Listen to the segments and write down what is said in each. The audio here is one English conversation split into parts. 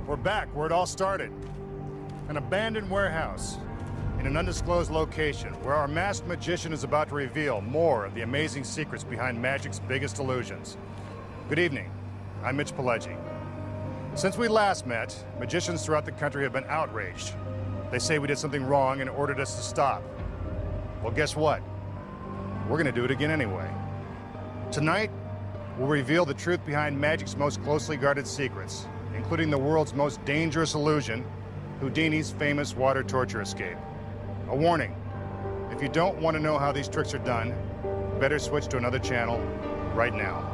We're back where it all started. An abandoned warehouse in an undisclosed location where our masked magician is about to reveal more of the amazing secrets behind magic's biggest illusions. Good evening. I'm Mitch Pileggi. Since we last met, magicians throughout the country have been outraged. They say we did something wrong and ordered us to stop. Well, guess what? We're gonna do it again anyway. Tonight, we'll reveal the truth behind magic's most closely guarded secrets, including the world's most dangerous illusion, Houdini's famous water torture escape. A warning, if you don't want to know how these tricks are done, better switch to another channel right now.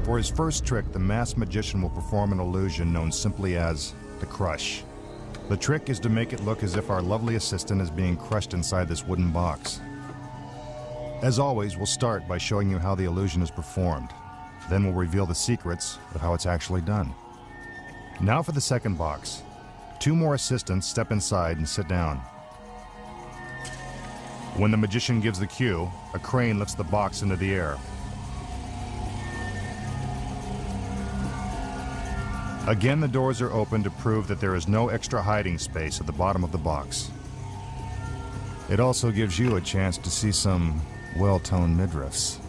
For his first trick, the masked magician will perform an illusion known simply as the crush. The trick is to make it look as if our lovely assistant is being crushed inside this wooden box. As always, we'll start by showing you how the illusion is performed. Then we'll reveal the secrets of how it's actually done. Now for the second box. 2 more assistants step inside and sit down. When the magician gives the cue, a crane lifts the box into the air. Again, the doors are open to prove that there is no extra hiding space at the bottom of the box. It also gives you a chance to see some well-toned midriffs.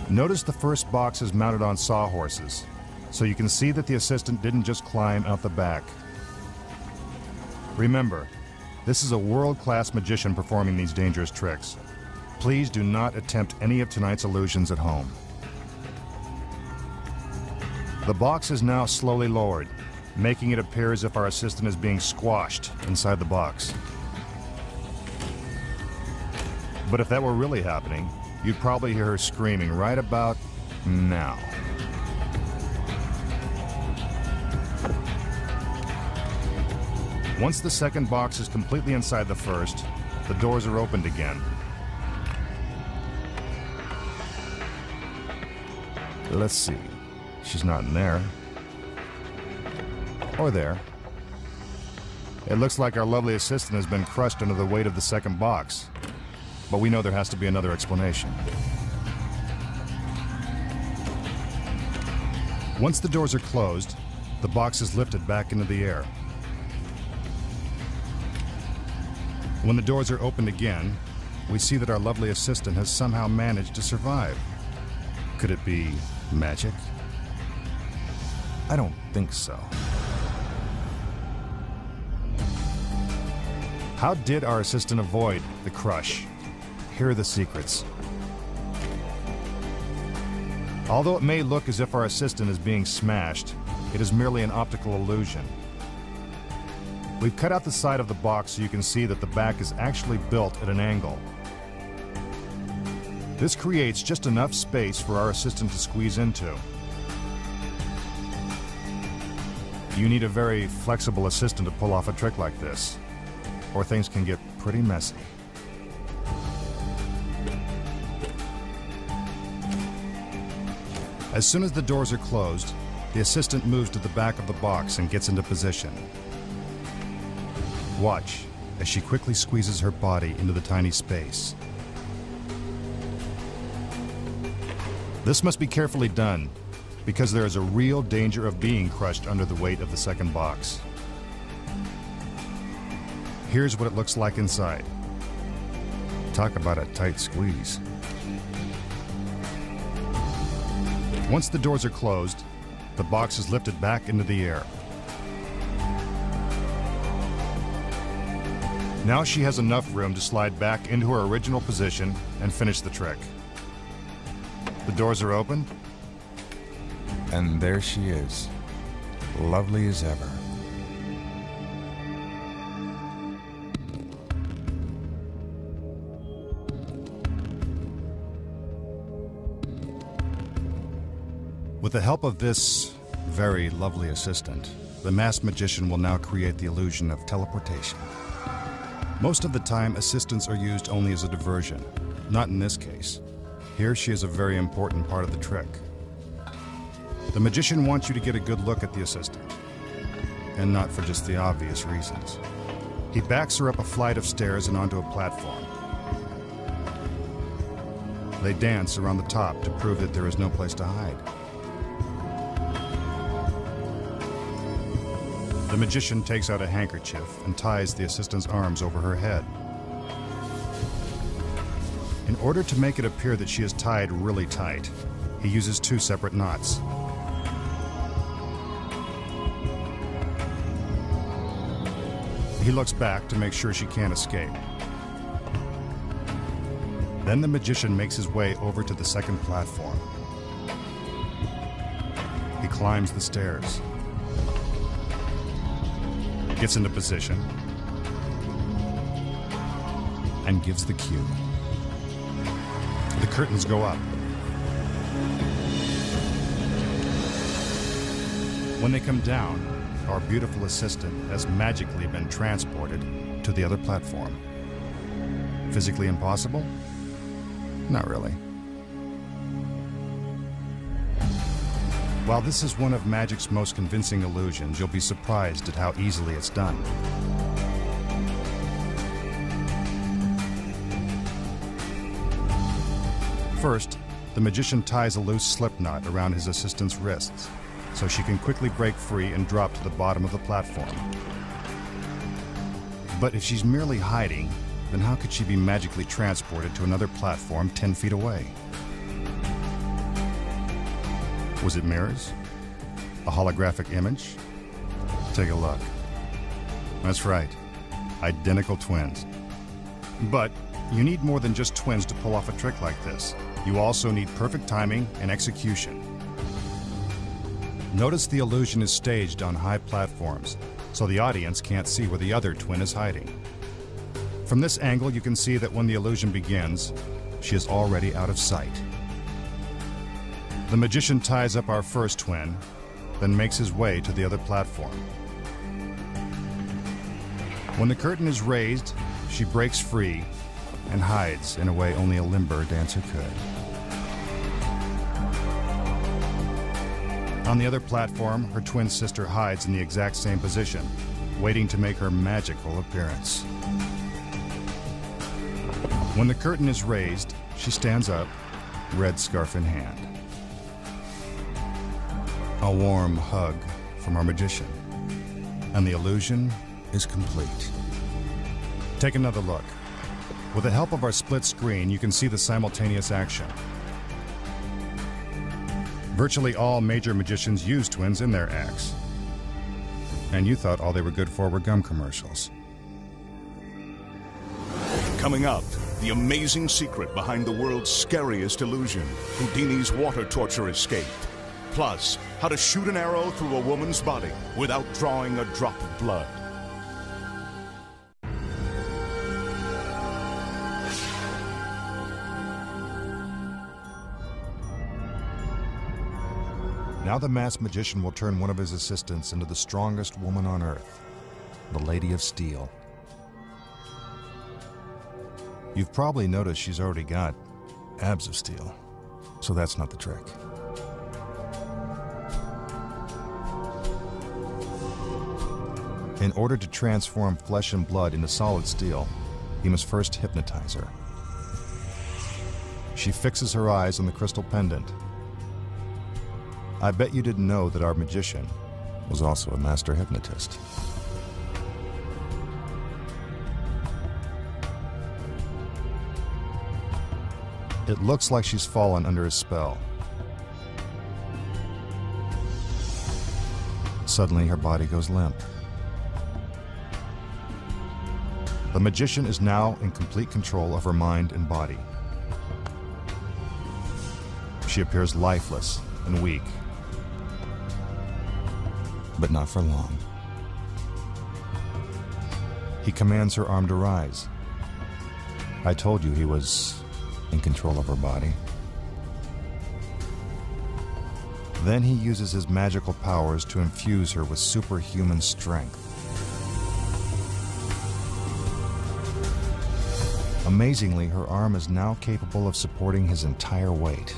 Notice the first box is mounted on sawhorses, so you can see that the assistant didn't just climb out the back. Remember, this is a world-class magician performing these dangerous tricks. Please do not attempt any of tonight's illusions at home. The box is now slowly lowered, making it appear as if our assistant is being squashed inside the box. But if that were really happening, you'd probably hear her screaming right about now. Once the second box is completely inside the first, the doors are opened again. Let's see. She's not in there. Or there. It looks like our lovely assistant has been crushed under the weight of the second box. But we know there has to be another explanation. Once the doors are closed, the box is lifted back into the air. When the doors are opened again, we see that our lovely assistant has somehow managed to survive. Could it be magic? I don't think so. How did our assistant avoid the crush? Here are the secrets. Although it may look as if our assistant is being smashed, it is merely an optical illusion. We've cut out the side of the box so you can see that the back is actually built at an angle. This creates just enough space for our assistant to squeeze into. You need a very flexible assistant to pull off a trick like this, or things can get pretty messy. As soon as the doors are closed, the assistant moves to the back of the box and gets into position. Watch as she quickly squeezes her body into the tiny space. This must be carefully done, because there is a real danger of being crushed under the weight of the second box. Here's what it looks like inside. Talk about a tight squeeze. Once the doors are closed, the box is lifted back into the air. Now she has enough room to slide back into her original position and finish the trick. The doors are open. And there she is, lovely as ever. With the help of this very lovely assistant, the masked magician will now create the illusion of teleportation. Most of the time, assistants are used only as a diversion. Not in this case. Here she is a very important part of the trick. The magician wants you to get a good look at the assistant, and not for just the obvious reasons. He backs her up a flight of stairs and onto a platform. They dance around the top to prove that there is no place to hide. The magician takes out a handkerchief and ties the assistant's arms over her head. In order to make it appear that she is tied really tight, he uses 2 separate knots. He looks back to make sure she can't escape. Then the magician makes his way over to the second platform. He climbs the stairs, gets into position, and gives the cue. The curtains go up. When they come down, our beautiful assistant has magically been transported to the other platform. Physically impossible? Not really. While this is one of magic's most convincing illusions, you'll be surprised at how easily it's done. First, the magician ties a loose slip knot around his assistant's wrists, so she can quickly break free and drop to the bottom of the platform. But if she's merely hiding, then how could she be magically transported to another platform 10 feet away? Was it mirrors? A holographic image? Take a look. That's right, identical twins. But you need more than just twins to pull off a trick like this. You also need perfect timing and execution. Notice the illusion is staged on high platforms, so the audience can't see where the other twin is hiding. From this angle, you can see that when the illusion begins, she is already out of sight. The magician ties up our first twin, then makes his way to the other platform. When the curtain is raised, she breaks free and hides in a way only a limber dancer could. On the other platform, her twin sister hides in the exact same position, waiting to make her magical appearance. When the curtain is raised, she stands up, red scarf in hand. A warm hug from our magician, and the illusion is complete. Take another look. With the help of our split screen, you can see the simultaneous action. Virtually all major magicians use twins in their acts. And you thought all they were good for were gum commercials. Coming up, the amazing secret behind the world's scariest illusion, Houdini's water torture escape. Plus, how to shoot an arrow through a woman's body without drawing a drop of blood. Now the masked magician will turn one of his assistants into the strongest woman on Earth, the Lady of Steel. You've probably noticed she's already got abs of steel, so that's not the trick. In order to transform flesh and blood into solid steel, he must first hypnotize her. She fixes her eyes on the crystal pendant. I bet you didn't know that our magician was also a master hypnotist. It looks like she's fallen under his spell. Suddenly, her body goes limp. The magician is now in complete control of her mind and body. She appears lifeless and weak. But not for long. He commands her arm to rise. I told you he was in control of her body. Then he uses his magical powers to infuse her with superhuman strength. Amazingly, her arm is now capable of supporting his entire weight.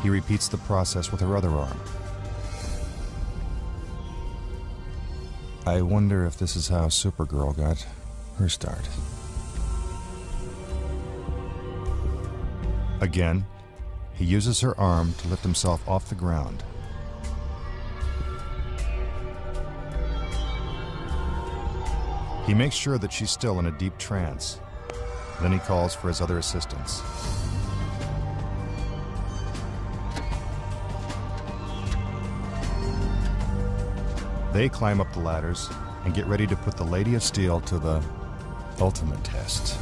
He repeats the process with her other arm. I wonder if this is how Supergirl got her start. Again, he uses her arm to lift himself off the ground. He makes sure that she's still in a deep trance. Then he calls for his other assistants. They climb up the ladders and get ready to put the Lady of Steel to the ultimate test.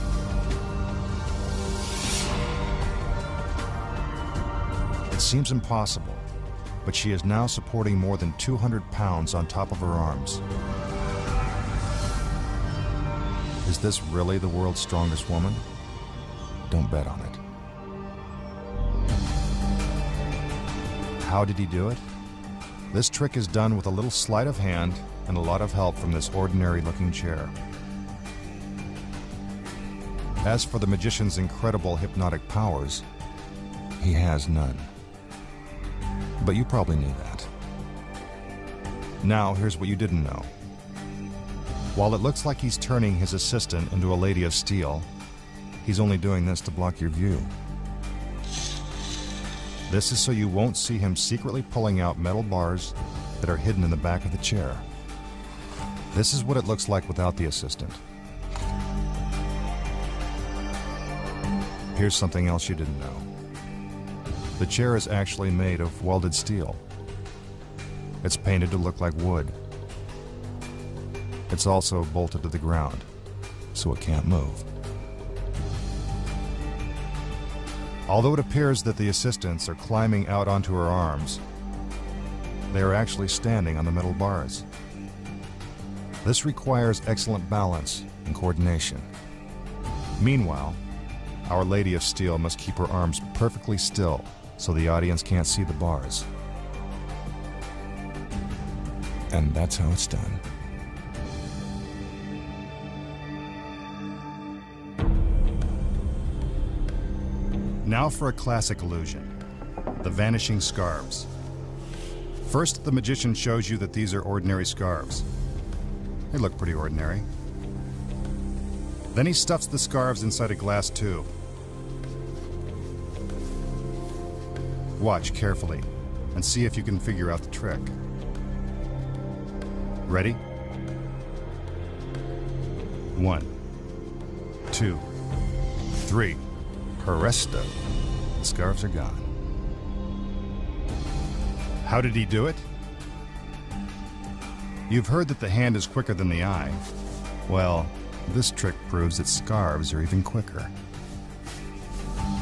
It seems impossible, but she is now supporting more than 200 pounds on top of her arms. Is this really the world's strongest woman? Don't bet on it. How did he do it? This trick is done with a little sleight of hand and a lot of help from this ordinary-looking chair. As for the magician's incredible hypnotic powers, he has none. But you probably knew that. Now, here's what you didn't know. While it looks like he's turning his assistant into a Lady of Steel, he's only doing this to block your view. This is so you won't see him secretly pulling out metal bars that are hidden in the back of the chair. This is what it looks like without the assistant. Here's something else you didn't know. The chair is actually made of welded steel. It's painted to look like wood. It's also bolted to the ground, so it can't move. Although it appears that the assistants are climbing out onto her arms, they are actually standing on the metal bars. This requires excellent balance and coordination. Meanwhile, our Lady of Steel must keep her arms perfectly still so the audience can't see the bars. And that's how it's done. Now for a classic illusion, the vanishing scarves. First, the magician shows you that these are ordinary scarves. They look pretty ordinary. Then he stuffs the scarves inside a glass tube. Watch carefully and see if you can figure out the trick. Ready? 1, 2, 3. Presto. The scarves are gone. How did he do it? You've heard that the hand is quicker than the eye. Well, this trick proves that scarves are even quicker.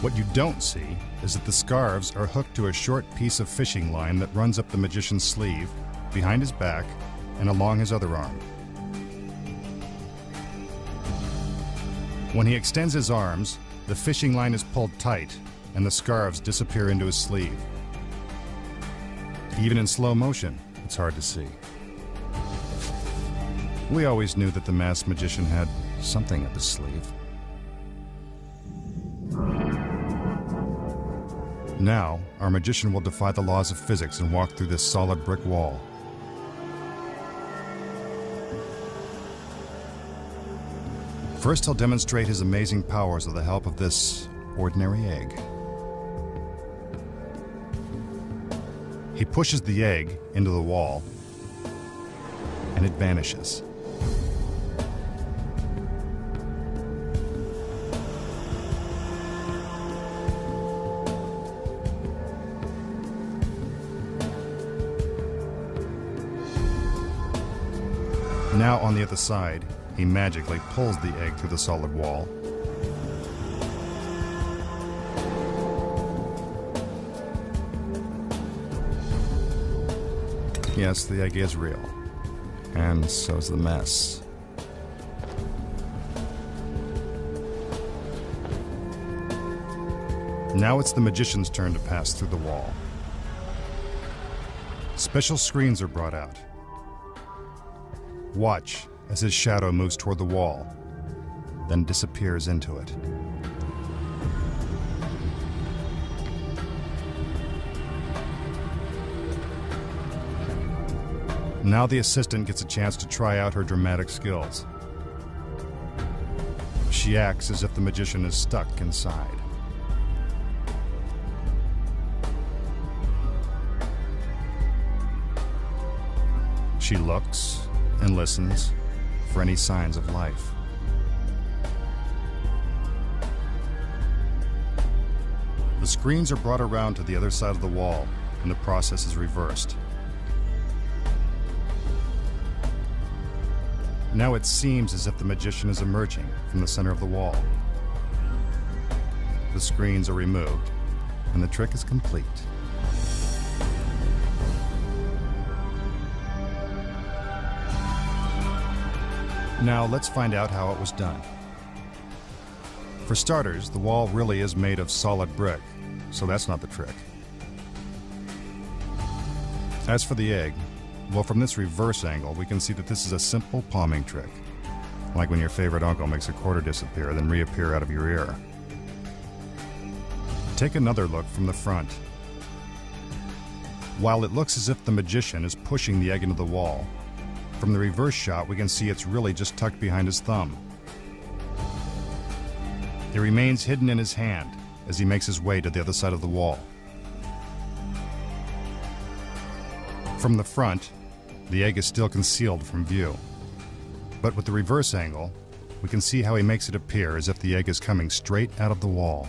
What you don't see is that the scarves are hooked to a short piece of fishing line that runs up the magician's sleeve, behind his back, and along his other arm. When he extends his arms, the fishing line is pulled tight, and the scarves disappear into his sleeve. Even in slow motion, it's hard to see. We always knew that the masked magician had something up his sleeve. Now, our magician will defy the laws of physics and walk through this solid brick wall. First, he'll demonstrate his amazing powers with the help of this ordinary egg. He pushes the egg into the wall, and it vanishes. Now, on the other side, he magically pulls the egg through the solid wall. Yes, the egg is real. And so's the mess. Now it's the magician's turn to pass through the wall. Special screens are brought out. Watch as his shadow moves toward the wall, then disappears into it. Now the assistant gets a chance to try out her dramatic skills. She acts as if the magician is stuck inside. She looks and listens for any signs of life. The screens are brought around to the other side of the wall, and the process is reversed. Now it seems as if the magician is emerging from the center of the wall. The screens are removed, and the trick is complete. Now let's find out how it was done. For starters, the wall really is made of solid brick, so that's not the trick. As for the egg, well, from this reverse angle, we can see that this is a simple palming trick, like when your favorite uncle makes a quarter disappear, then reappear out of your ear. Take another look from the front. While it looks as if the magician is pushing the egg into the wall, from the reverse shot, we can see it's really just tucked behind his thumb. It remains hidden in his hand as he makes his way to the other side of the wall. From the front, the egg is still concealed from view. But with the reverse angle, we can see how he makes it appear as if the egg is coming straight out of the wall.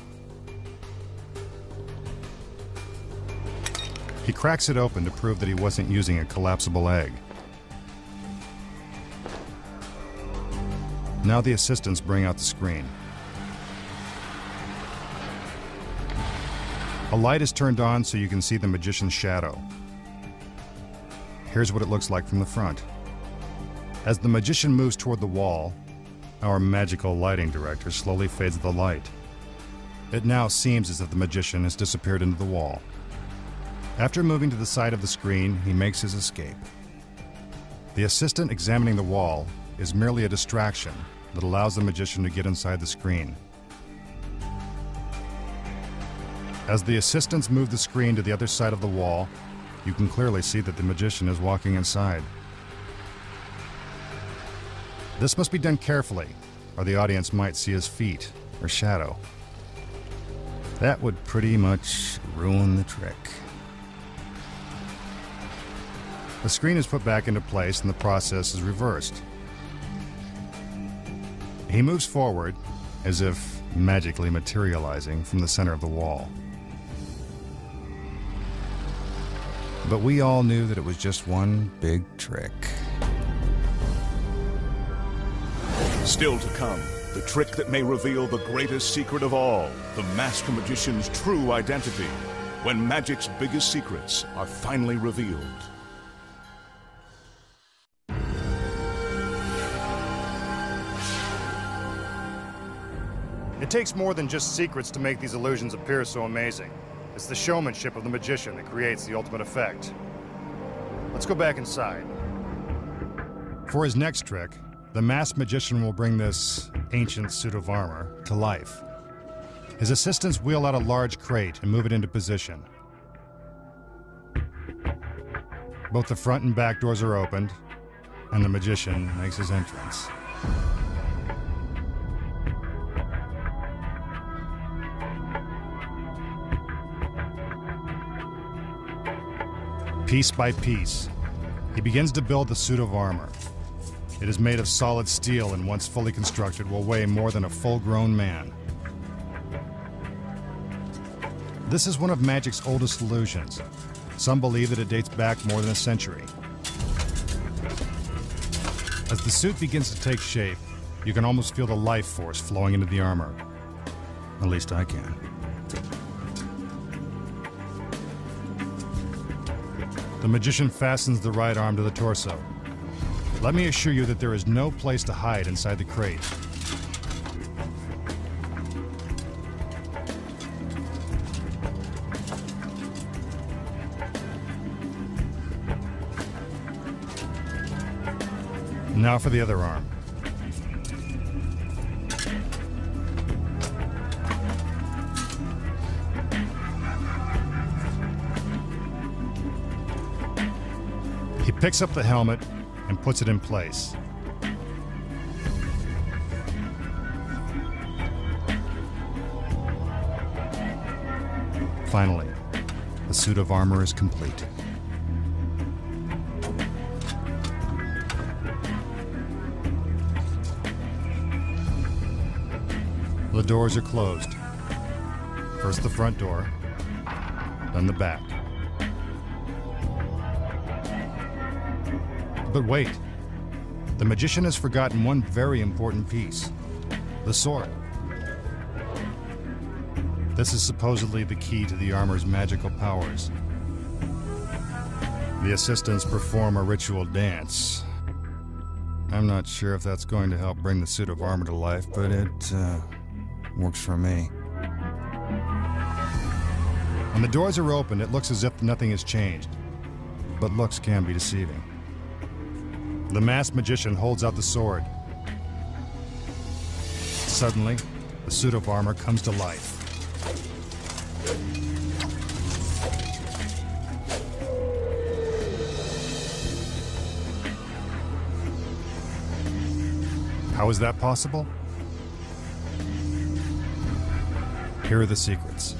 He cracks it open to prove that he wasn't using a collapsible egg. Now the assistants bring out the screen. A light is turned on so you can see the magician's shadow. Here's what it looks like from the front. As the magician moves toward the wall, our magical lighting director slowly fades the light. It now seems as if the magician has disappeared into the wall. After moving to the side of the screen, he makes his escape. The assistant examining the wall is merely a distraction that allows the magician to get inside the screen. As the assistants move the screen to the other side of the wall, you can clearly see that the magician is walking inside. This must be done carefully, or the audience might see his feet or shadow. That would pretty much ruin the trick. The screen is put back into place and the process is reversed. He moves forward, as if magically materializing from the center of the wall. But we all knew that it was just one big trick. Still to come, the trick that may reveal the greatest secret of all, the master magician's true identity, when magic's biggest secrets are finally revealed. It takes more than just secrets to make these illusions appear so amazing. It's the showmanship of the magician that creates the ultimate effect. Let's go back inside. For his next trick, the masked magician will bring this ancient suit of armor to life. His assistants wheel out a large crate and move it into position. Both the front and back doors are opened, and the magician makes his entrance. Piece by piece, he begins to build the suit of armor. It is made of solid steel and once fully constructed will weigh more than a full-grown man. This is one of magic's oldest illusions. Some believe that it dates back more than a century. As the suit begins to take shape, you can almost feel the life force flowing into the armor. At least I can. The magician fastens the right arm to the torso. Let me assure you that there is no place to hide inside the crate. Now for the other arm. He picks up the helmet and puts it in place. Finally, the suit of armor is complete. The doors are closed. First the front door, then the back. But wait, the magician has forgotten one very important piece: the sword. This is supposedly the key to the armor's magical powers. The assistants perform a ritual dance. I'm not sure if that's going to help bring the suit of armor to life, but it works for me. When the doors are opened, it looks as if nothing has changed, but looks can be deceiving. The masked magician holds out the sword. Suddenly, the suit of armor comes to life. How is that possible? Here are the secrets.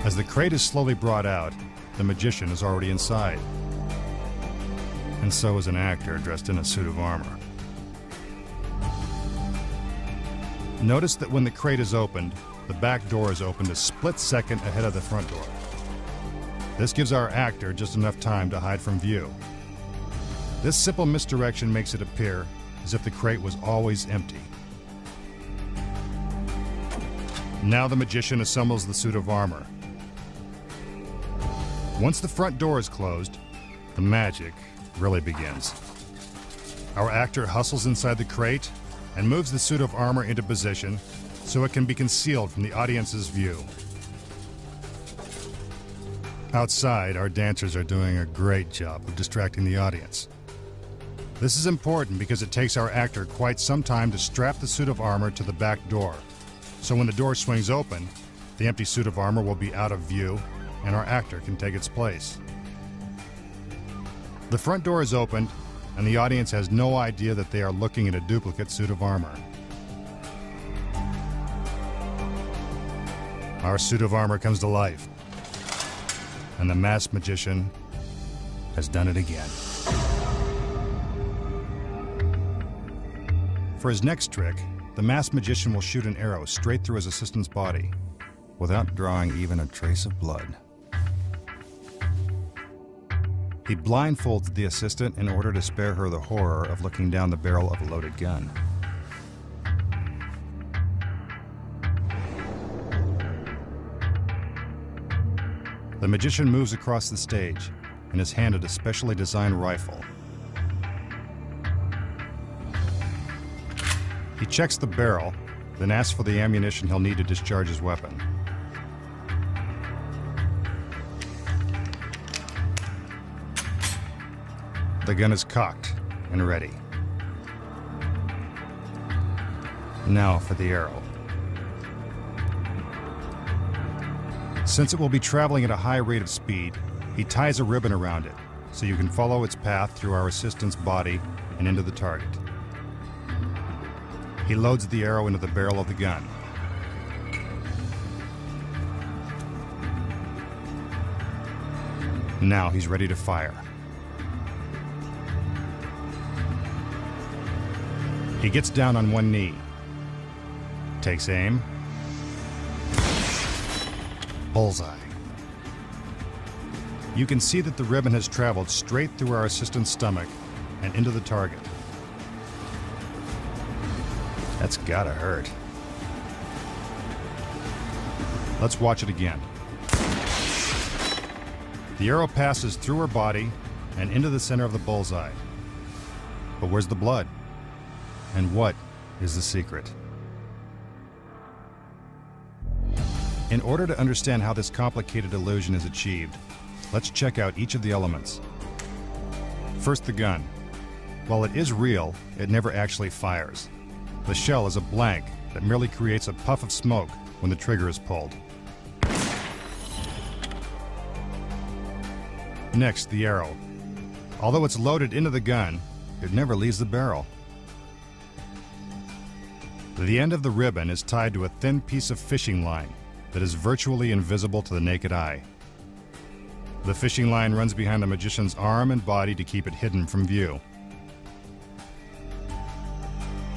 As the crate is slowly brought out, the magician is already inside. And so is an actor dressed in a suit of armor. Notice that when the crate is opened, the back door is opened a split second ahead of the front door. This gives our actor just enough time to hide from view. This simple misdirection makes it appear as if the crate was always empty. Now the magician assembles the suit of armor. Once the front door is closed, the magic really begins. Our actor hustles inside the crate and moves the suit of armor into position so it can be concealed from the audience's view. Outside, our dancers are doing a great job of distracting the audience. This is important because it takes our actor quite some time to strap the suit of armor to the back door. So when the door swings open, the empty suit of armor will be out of view and our actor can take its place. The front door is opened and the audience has no idea that they are looking at a duplicate suit of armor. Our suit of armor comes to life, and the masked magician has done it again. For his next trick, the masked magician will shoot an arrow straight through his assistant's body, without drawing even a trace of blood. He blindfolds the assistant in order to spare her the horror of looking down the barrel of a loaded gun. The magician moves across the stage and is handed a specially designed rifle. He checks the barrel, then asks for the ammunition he'll need to discharge his weapon. The gun is cocked and ready. Now for the arrow. Since it will be traveling at a high rate of speed, he ties a ribbon around it so you can follow its path through our assistant's body and into the target. He loads the arrow into the barrel of the gun. Now he's ready to fire. He gets down on one knee, takes aim, bullseye. You can see that the ribbon has traveled straight through our assistant's stomach and into the target. That's gotta hurt. Let's watch it again. The arrow passes through her body and into the center of the bullseye. But where's the blood? And what is the secret? In order to understand how this complicated illusion is achieved, let's check out each of the elements. First, the gun. While it is real, it never actually fires. The shell is a blank that merely creates a puff of smoke when the trigger is pulled. Next, the arrow. Although it's loaded into the gun, it never leaves the barrel. The end of the ribbon is tied to a thin piece of fishing line that is virtually invisible to the naked eye. The fishing line runs behind the magician's arm and body to keep it hidden from view.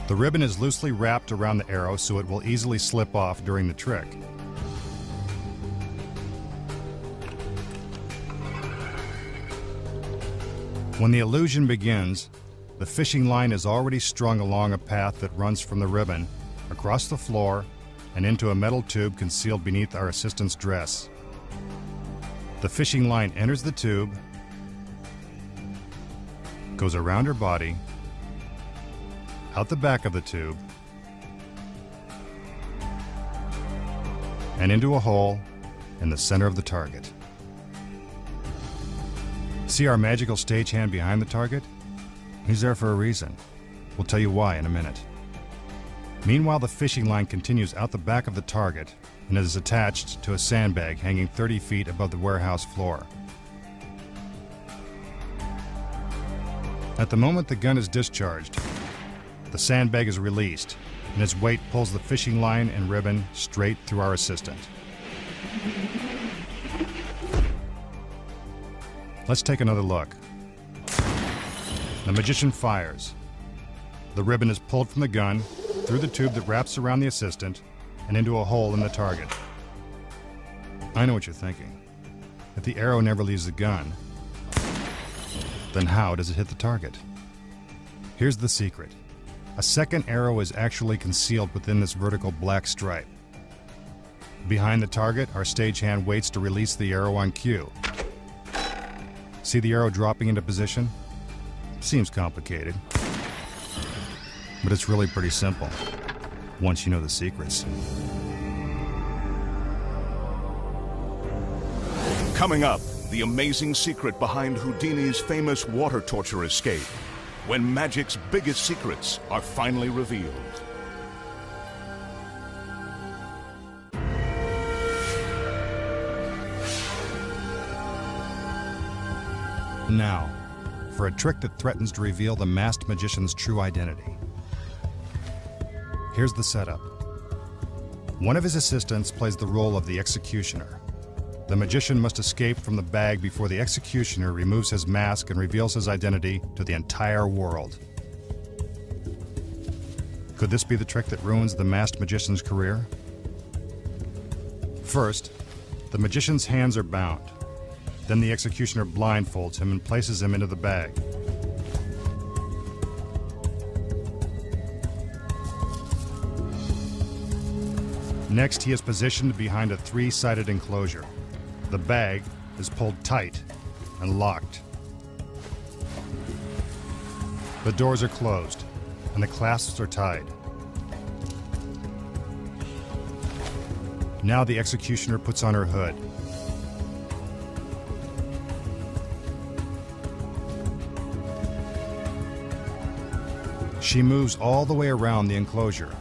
The ribbon is loosely wrapped around the arrow so it will easily slip off during the trick. When the illusion begins, the fishing line is already strung along a path that runs from the ribbon, across the floor, and into a metal tube concealed beneath our assistant's dress. The fishing line enters the tube, goes around her body, out the back of the tube, and into a hole in the center of the target. See our magical stagehand behind the target? He's there for a reason. We'll tell you why in a minute. Meanwhile, the fishing line continues out the back of the target and is attached to a sandbag hanging 30 feet above the warehouse floor. At the moment the gun is discharged, the sandbag is released, and its weight pulls the fishing line and ribbon straight through our assistant. Let's take another look. The magician fires. The ribbon is pulled from the gun, through the tube that wraps around the assistant, and into a hole in the target. I know what you're thinking. If the arrow never leaves the gun, then how does it hit the target? Here's the secret. A second arrow is actually concealed within this vertical black stripe. Behind the target, our stagehand waits to release the arrow on cue. See the arrow dropping into position? Seems complicated, but it's really pretty simple once you know the secrets. Coming up, the amazing secret behind Houdini's famous water torture escape, when magic's biggest secrets are finally revealed. Now, for a trick that threatens to reveal the masked magician's true identity. Here's the setup. One of his assistants plays the role of the executioner. The magician must escape from the bag before the executioner removes his mask and reveals his identity to the entire world. Could this be the trick that ruins the masked magician's career? First, the magician's hands are bound. Then the executioner blindfolds him and places him into the bag. Next, he is positioned behind a three-sided enclosure. The bag is pulled tight and locked. The doors are closed and the clasps are tied. Now the executioner puts on her hood. She moves all the way around the enclosure.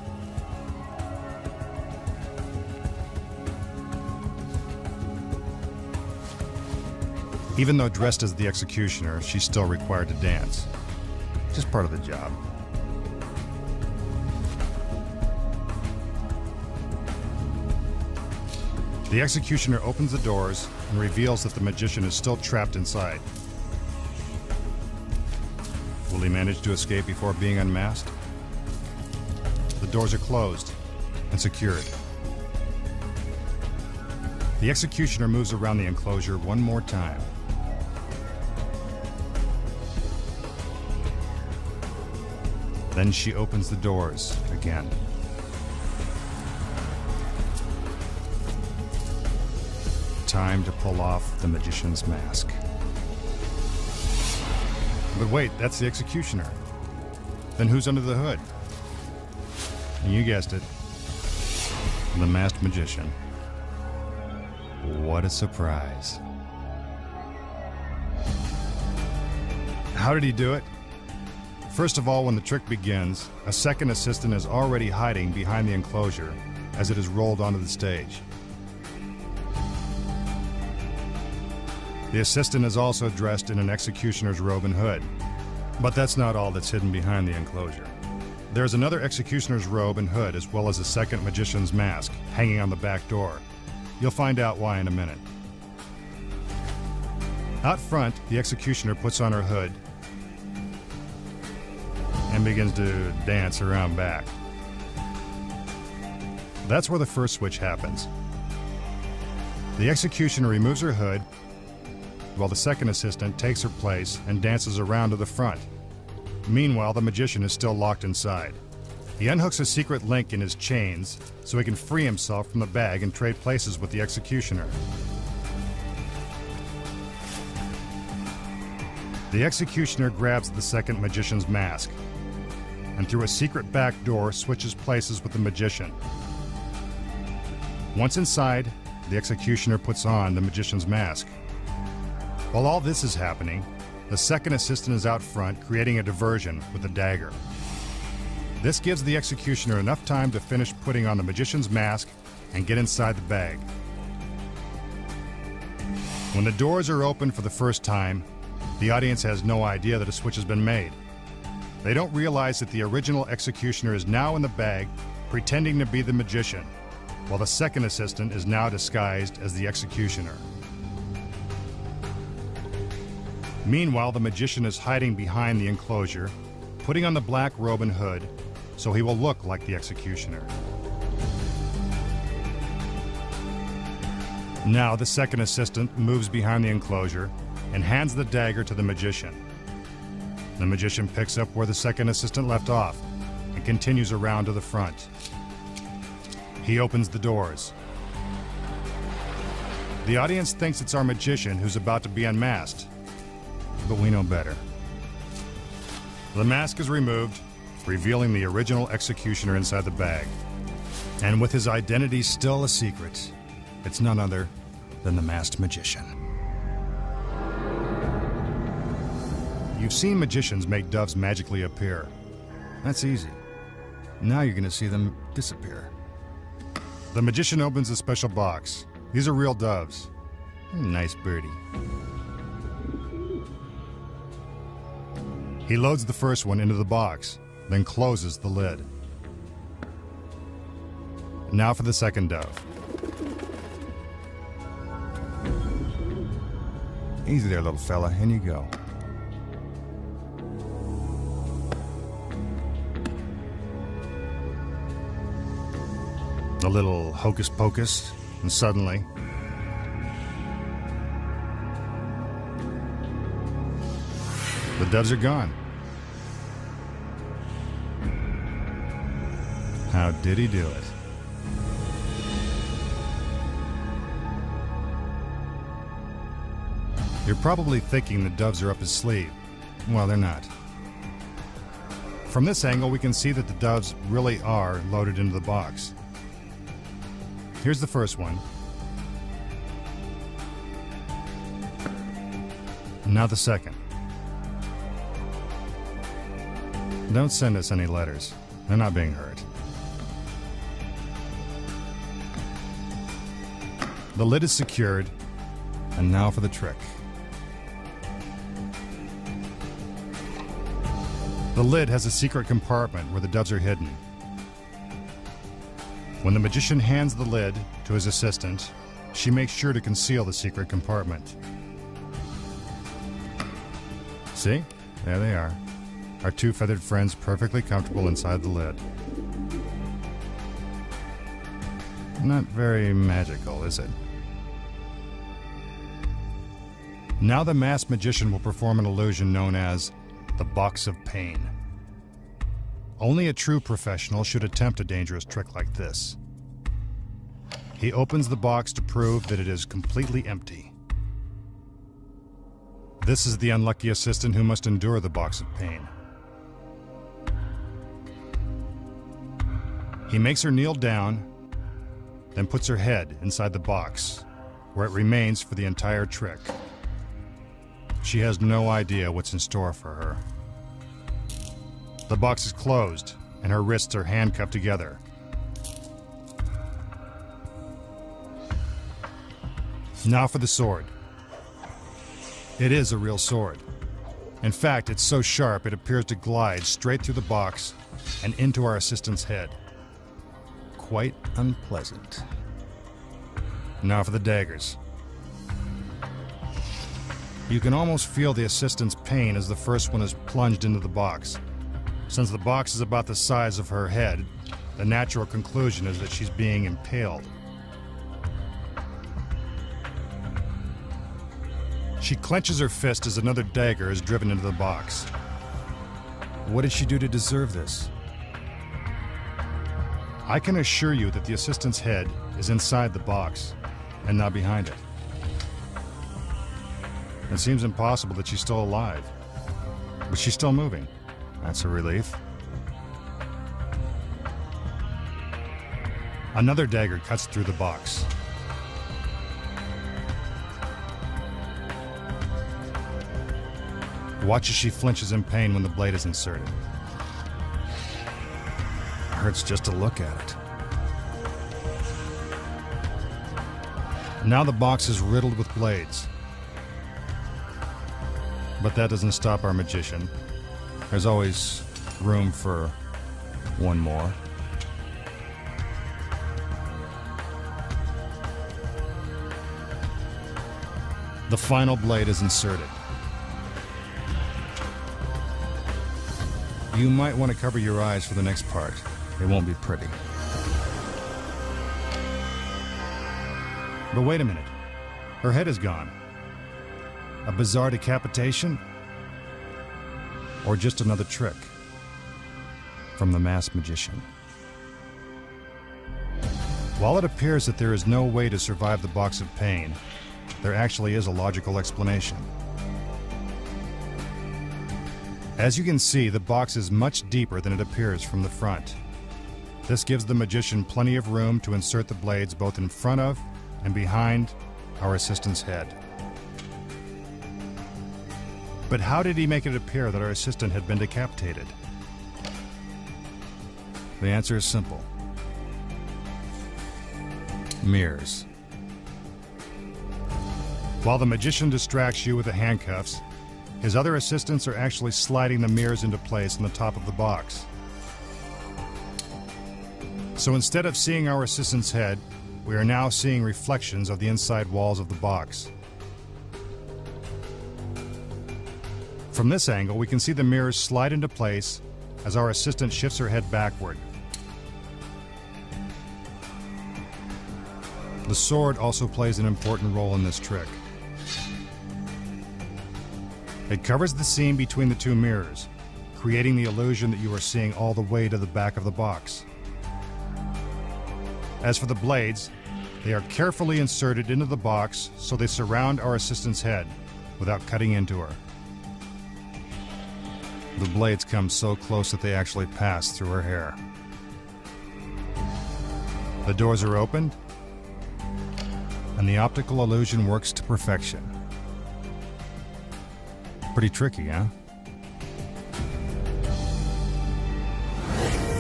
Even though dressed as the executioner, she's still required to dance. Just part of the job. The executioner opens the doors and reveals that the magician is still trapped inside. Will he manage to escape before being unmasked? The doors are closed and secured. The executioner moves around the enclosure one more time. Then she opens the doors again. Time to pull off the magician's mask. But wait, that's the executioner. Then who's under the hood? You guessed it. The masked magician. What a surprise. How did he do it? First of all, when the trick begins, a second assistant is already hiding behind the enclosure as it is rolled onto the stage. The assistant is also dressed in an executioner's robe and hood. But that's not all that's hidden behind the enclosure. There's another executioner's robe and hood, as well as a second magician's mask, hanging on the back door. You'll find out why in a minute. Out front, the executioner puts on her hood and begins to dance around back. That's where the first switch happens. The executioner removes her hood, while the second assistant takes her place and dances around to the front. Meanwhile, the magician is still locked inside. He unhooks a secret link in his chains so he can free himself from the bag and trade places with the executioner. The executioner grabs the second magician's mask and through a secret back door switches places with the magician. Once inside, the executioner puts on the magician's mask. While all this is happening, the second assistant is out front creating a diversion with a dagger. This gives the executioner enough time to finish putting on the magician's mask and get inside the bag. When the doors are open for the first time, the audience has no idea that a switch has been made. They don't realize that the original executioner is now in the bag, pretending to be the magician, while the second assistant is now disguised as the executioner. Meanwhile, the magician is hiding behind the enclosure, putting on the black robe and hood so he will look like the executioner. Now, the second assistant moves behind the enclosure and hands the dagger to the magician. The magician picks up where the second assistant left off and continues around to the front. He opens the doors. The audience thinks it's our magician who's about to be unmasked, but we know better. The mask is removed, revealing the original executioner inside the bag. And with his identity still a secret, it's none other than the masked magician. You've seen magicians make doves magically appear. That's easy. Now you're going to see them disappear. The magician opens a special box. These are real doves. Nice birdie. He loads the first one into the box, then closes the lid. Now for the second dove. Easy there, little fella. In you go. A little hocus pocus, and suddenly, the doves are gone. How did he do it? You're probably thinking the doves are up his sleeve. Well, they're not. From this angle, we can see that the doves really are loaded into the box. Here's the first one. Now the second. Don't send us any letters. They're not being hurt. The lid is secured, and now for the trick. The lid has a secret compartment where the doves are hidden. When the magician hands the lid to his assistant, she makes sure to conceal the secret compartment. See? There they are. Our two feathered friends perfectly comfortable inside the lid. Not very magical, is it? Now the masked magician will perform an illusion known as the Box of Pain. Only a true professional should attempt a dangerous trick like this. He opens the box to prove that it is completely empty. This is the unlucky assistant who must endure the Box of Pain. He makes her kneel down, then puts her head inside the box, where it remains for the entire trick. She has no idea what's in store for her. The box is closed, and her wrists are handcuffed together. Now for the sword. It is a real sword. In fact, it's so sharp it appears to glide straight through the box and into our assistant's head. Quite unpleasant. Now for the daggers. You can almost feel the assistant's pain as the first one is plunged into the box. Since the box is about the size of her head, the natural conclusion is that she's being impaled. She clenches her fist as another dagger is driven into the box. What did she do to deserve this? I can assure you that the assistant's head is inside the box and not behind it. It seems impossible that she's still alive, but she's still moving. That's a relief. Another dagger cuts through the box. Watch as she flinches in pain when the blade is inserted. It hurts just to look at it. Now the box is riddled with blades. But that doesn't stop our magician. There's always room for one more. The final blade is inserted. You might want to cover your eyes for the next part. It won't be pretty. But wait a minute. Her head is gone. A bizarre decapitation? Or just another trick from the masked magician? While it appears that there is no way to survive the box of pain, there actually is a logical explanation. As you can see, the box is much deeper than it appears from the front. This gives the magician plenty of room to insert the blades both in front of and behind our assistant's head. But how did he make it appear that our assistant had been decapitated? The answer is simple. Mirrors. While the magician distracts you with the handcuffs, his other assistants are actually sliding the mirrors into place on the top of the box. So instead of seeing our assistant's head, we are now seeing reflections of the inside walls of the box. From this angle, we can see the mirrors slide into place as our assistant shifts her head backward. The sword also plays an important role in this trick. It covers the seam between the two mirrors, creating the illusion that you are seeing all the way to the back of the box. As for the blades, they are carefully inserted into the box so they surround our assistant's head without cutting into her. The blades come so close that they actually pass through her hair. The doors are opened, and the optical illusion works to perfection. Pretty tricky, huh?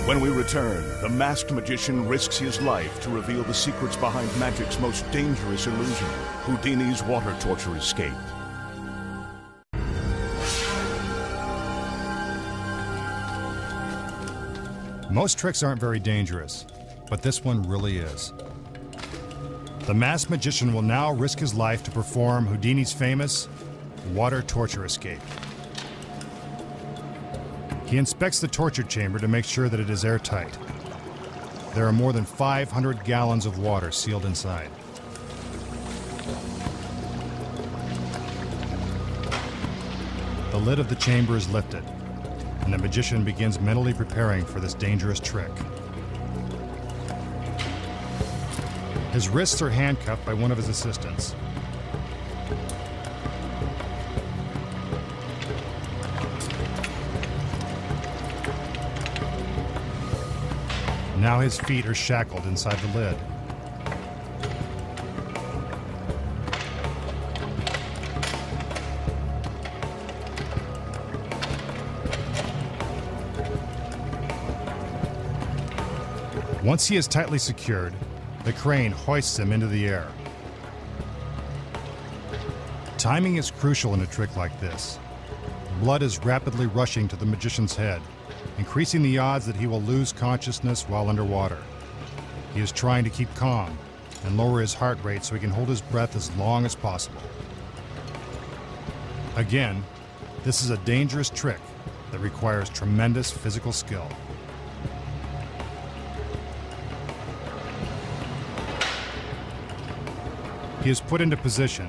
When we return, the masked magician risks his life to reveal the secrets behind magic's most dangerous illusion, Houdini's water torture escape. Most tricks aren't very dangerous, but this one really is. The masked magician will now risk his life to perform Houdini's famous water torture escape. He inspects the torture chamber to make sure that it is airtight. There are more than 500 gallons of water sealed inside. The lid of the chamber is lifted, and the magician begins mentally preparing for this dangerous trick. His wrists are handcuffed by one of his assistants. Now his feet are shackled inside the lid. Once he is tightly secured, the crane hoists him into the air. Timing is crucial in a trick like this. Blood is rapidly rushing to the magician's head, increasing the odds that he will lose consciousness while underwater. He is trying to keep calm and lower his heart rate so he can hold his breath as long as possible. Again, this is a dangerous trick that requires tremendous physical skill. He is put into position.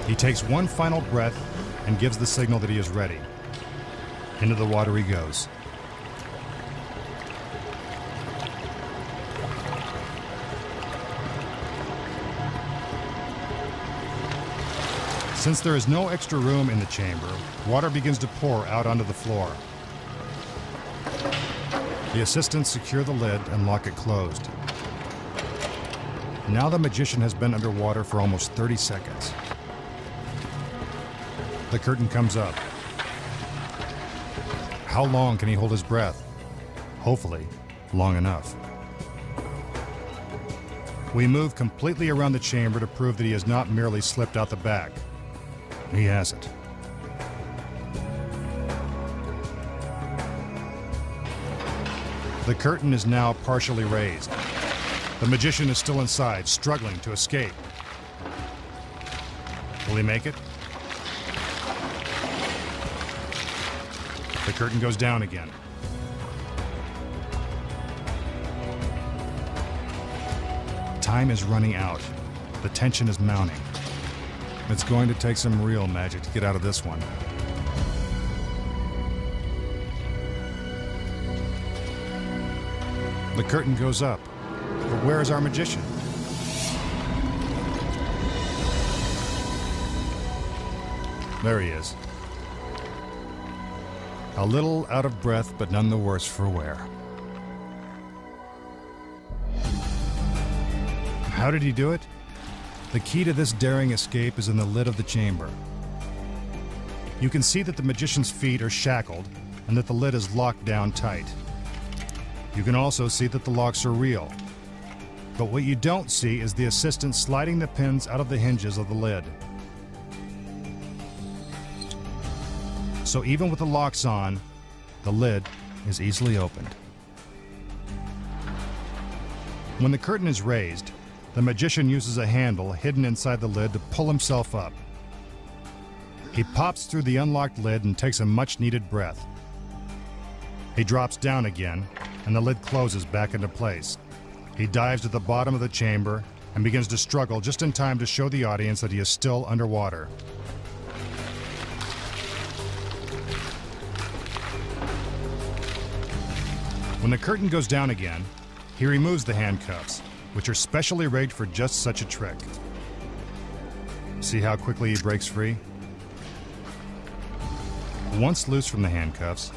He takes one final breath and gives the signal that he is ready. Into the water he goes. Since there is no extra room in the chamber, water begins to pour out onto the floor. The assistants secure the lid and lock it closed. Now the magician has been underwater for almost 30 seconds. The curtain comes up. How long can he hold his breath? Hopefully, long enough. We move completely around the chamber to prove that he has not merely slipped out the back. He hasn't. The curtain is now partially raised. The magician is still inside, struggling to escape. Will he make it? The curtain goes down again. Time is running out. The tension is mounting. It's going to take some real magic to get out of this one. The curtain goes up. But where is our magician? There he is. A little out of breath, but none the worse for wear. How did he do it? The key to this daring escape is in the lid of the chamber. You can see that the magician's feet are shackled and that the lid is locked down tight. You can also see that the locks are real. But what you don't see is the assistant sliding the pins out of the hinges of the lid. So even with the locks on, the lid is easily opened. When the curtain is raised, the magician uses a handle hidden inside the lid to pull himself up. He pops through the unlocked lid and takes a much-needed breath. He drops down again, and the lid closes back into place. He dives to the bottom of the chamber and begins to struggle just in time to show the audience that he is still underwater. When the curtain goes down again, he removes the handcuffs, which are specially rigged for just such a trick. See how quickly he breaks free? Once loose from the handcuffs,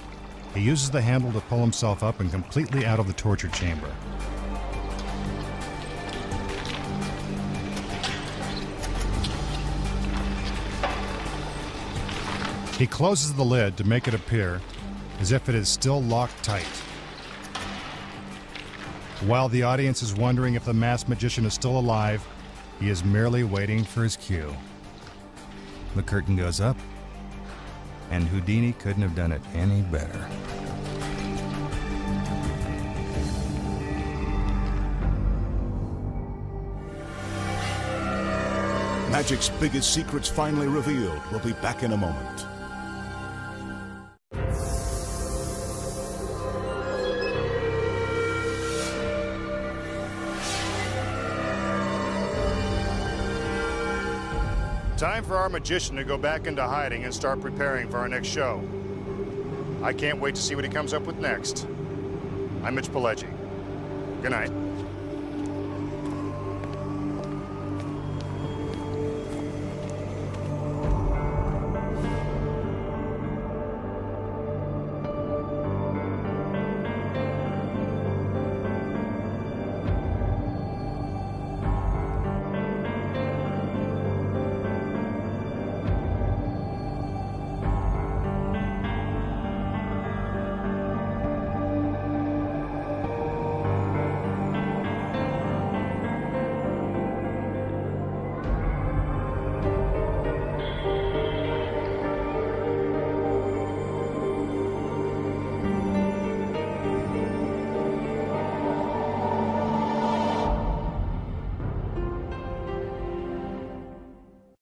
he uses the handle to pull himself up and completely out of the torture chamber. He closes the lid to make it appear as if it is still locked tight. While the audience is wondering if the masked magician is still alive, he is merely waiting for his cue. The curtain goes up, and Houdini couldn't have done it any better. Magic's biggest secrets finally revealed. We'll be back in a moment. Time for our magician to go back into hiding and start preparing for our next show. I can't wait to see what he comes up with next. I'm Mitch Pileggi. Good night.